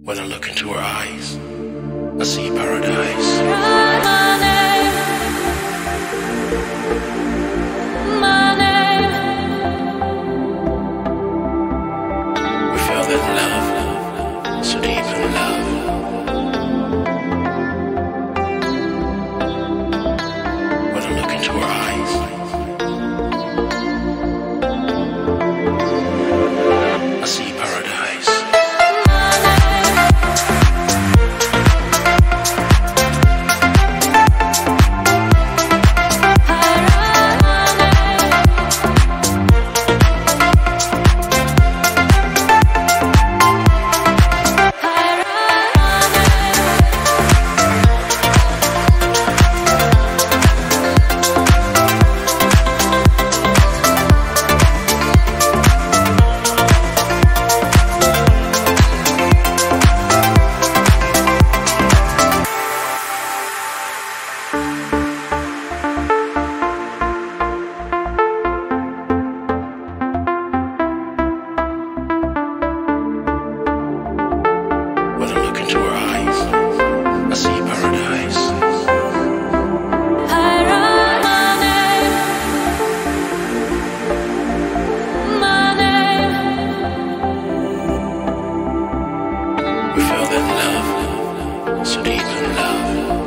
When I look into her eyes, I see paradise. My name. We feel that love, so deep in love. When I look into her eyes, I see paradise. When I look into her eyes, I see paradise. My name. We feel that love, so deep in love.